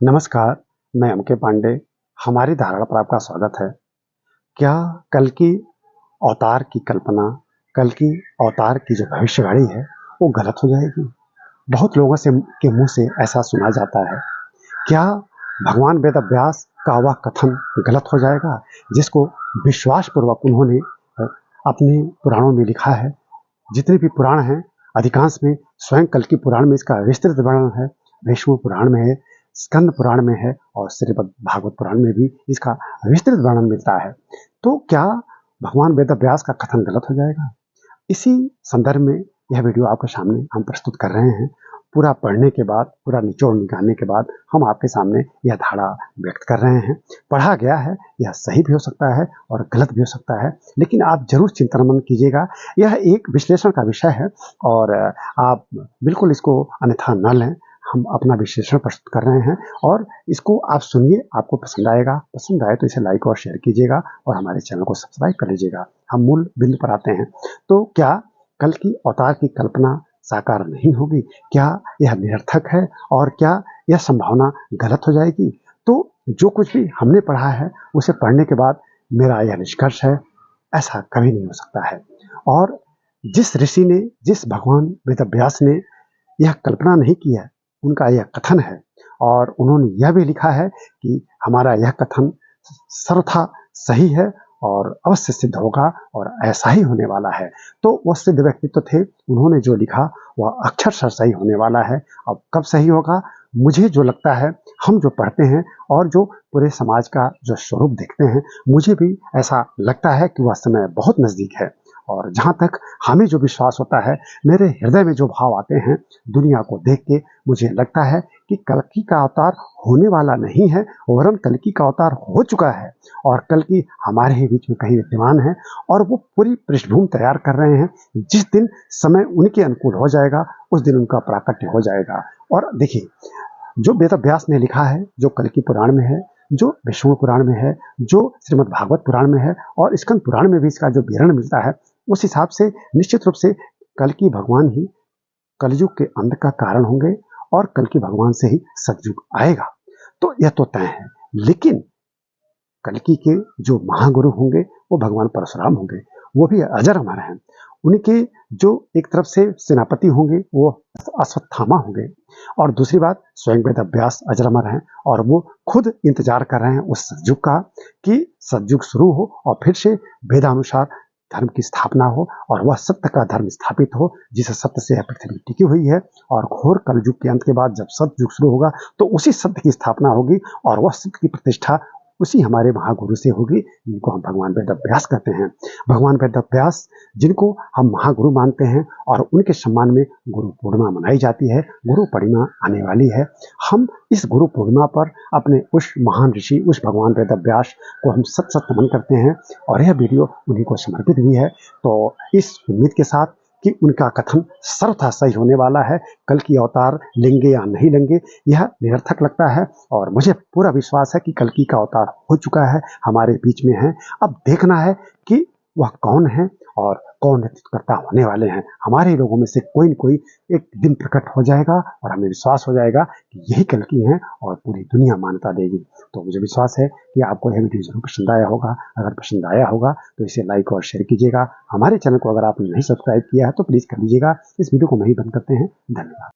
नमस्कार, मैं एम के पांडे। हमारी धारणा पर आपका स्वागत है। क्या कल की अवतार की कल्पना, कल की अवतार की जो भविष्यवाणी है, वो गलत हो जाएगी? बहुत लोगों से के मुँह से ऐसा सुना जाता है। क्या भगवान वेद व्यास का वह कथन गलत हो जाएगा, जिसको विश्वासपूर्वक उन्होंने अपने पुराणों में लिखा है? जितने भी पुराण हैं, अधिकांश में स्वयं कल्कि पुराण में इसका विस्तृत वर्णन है, भीष्म पुराण में है, स्कंद पुराण में है और श्रीमद् भागवत पुराण में भी इसका विस्तृत वर्णन मिलता है। तो क्या भगवान वेद व्यास का कथन गलत हो जाएगा? इसी संदर्भ में यह वीडियो आपके सामने हम प्रस्तुत कर रहे हैं। पूरा पढ़ने के बाद, पूरा निचोड़ निकालने के बाद हम आपके सामने यह धारणा व्यक्त कर रहे हैं। पढ़ा गया है, यह सही भी हो सकता है और गलत भी हो सकता है, लेकिन आप जरूर चिंतन मनन कीजिएगा। यह एक विश्लेषण का विषय है और आप बिल्कुल इसको अन्यथा न लें। हम अपना विश्लेषण प्रस्तुत कर रहे हैं और इसको आप सुनिए, आपको पसंद आएगा। पसंद आए तो इसे लाइक और शेयर कीजिएगा और हमारे चैनल को सब्सक्राइब कर लीजिएगा। हम मूल बिंदु पर आते हैं। तो क्या कल की अवतार की कल्पना साकार नहीं होगी? क्या यह निरर्थक है और क्या यह संभावना गलत हो जाएगी? तो जो कुछ भी हमने पढ़ा है, उसे पढ़ने के बाद मेरा यह निष्कर्ष है, ऐसा कभी नहीं हो सकता है। और जिस ऋषि ने, जिस भगवान वेदव्यास ने यह कल्पना नहीं की है, उनका यह कथन है और उन्होंने यह भी लिखा है कि हमारा यह कथन सर्वथा सही है और अवश्य सिद्ध होगा और ऐसा ही होने वाला है। तो वह सिद्ध व्यक्तित्व थे, उन्होंने जो लिखा वह अक्षरशः सही होने वाला है। अब कब सही होगा? मुझे जो लगता है, हम जो पढ़ते हैं और जो पूरे समाज का जो स्वरूप देखते हैं, मुझे भी ऐसा लगता है कि वह समय बहुत नज़दीक है। और जहाँ तक हमें जो विश्वास होता है, मेरे हृदय में जो भाव आते हैं दुनिया को देख के, मुझे लगता है कि कल्कि का अवतार होने वाला नहीं है, वरन कल्कि का अवतार हो चुका है और कल्कि हमारे ही बीच में कहीं विद्यमान है और वो पूरी पृष्ठभूमि तैयार कर रहे हैं। जिस दिन समय उनके अनुकूल हो जाएगा, उस दिन उनका प्राकट्य हो जाएगा। और देखिए, जो वेद व्यास ने लिखा है, जो कल्कि पुराण में है, जो विष्णु पुराण में है, जो श्रीमद् भागवत पुराण में है और स्कंद पुराण में भी इसका जो विवरण मिलता है, उस हिसाब से निश्चित रूप से कल्कि भगवान ही कलयुग के अंत का कारण होंगे और कल्कि भगवान से ही सतयुग आएगा। तो यह तो तय है। लेकिन कल्कि के जो महागुरु होंगे वो भगवान परशुराम होंगे, वो भी अजर अमर हैं। उनके जो एक तरफ से सेनापति होंगे वो अश्वत्थामा होंगे और दूसरी बात स्वयं वेद व्यास अजर अमर हैं और वो खुद इंतजार कर रहे हैं उस सतयुग का, कि सतयुग शुरू हो और फिर से वेदानुसार धर्म की स्थापना हो और वह सत्य का धर्म स्थापित हो, जिस सत्य से यह पृथ्वी टिकी हुई है। और घोर कलयुग के अंत के बाद जब सतयुग शुरू होगा तो उसी सत्य की स्थापना होगी और वह सत्य की प्रतिष्ठा उसी हमारे महागुरु से होगी, जिनको हम भगवान वेद व्यास कहते हैं। भगवान वेद व्यास जिनको हम महागुरु मानते हैं और उनके सम्मान में गुरु पूर्णिमा मनाई जाती है। गुरु पूर्णिमा आने वाली है। हम इस गुरु पूर्णिमा पर अपने उस महान ऋषि, उस भगवान वेद व्यास को हम सत सत नमन करते हैं और यह वीडियो उन्हीं को समर्पित भी है। तो इस उम्मीद के साथ कि उनका कथन सर्वथा सही होने वाला है, कल की अवतार लेंगे या नहीं लेंगे यह निरर्थक लगता है और मुझे पूरा विश्वास है कि कल्कि का अवतार हो चुका है, हमारे बीच में है। अब देखना है कि वह कौन है और कौन नेतृत्वकर्ता होने वाले हैं। हमारे लोगों में से कोई न कोई एक दिन प्रकट हो जाएगा और हमें विश्वास हो जाएगा कि यही कल्कि हैं और पूरी दुनिया मान्यता देगी। तो मुझे विश्वास है कि आपको यह वीडियो जरूर पसंद आया होगा। अगर पसंद आया होगा तो इसे लाइक और शेयर कीजिएगा। हमारे चैनल को अगर आपने नहीं सब्सक्राइब किया है तो प्लीज़ कर लीजिएगा। इस वीडियो को वहीं बंद करते हैं। धन्यवाद।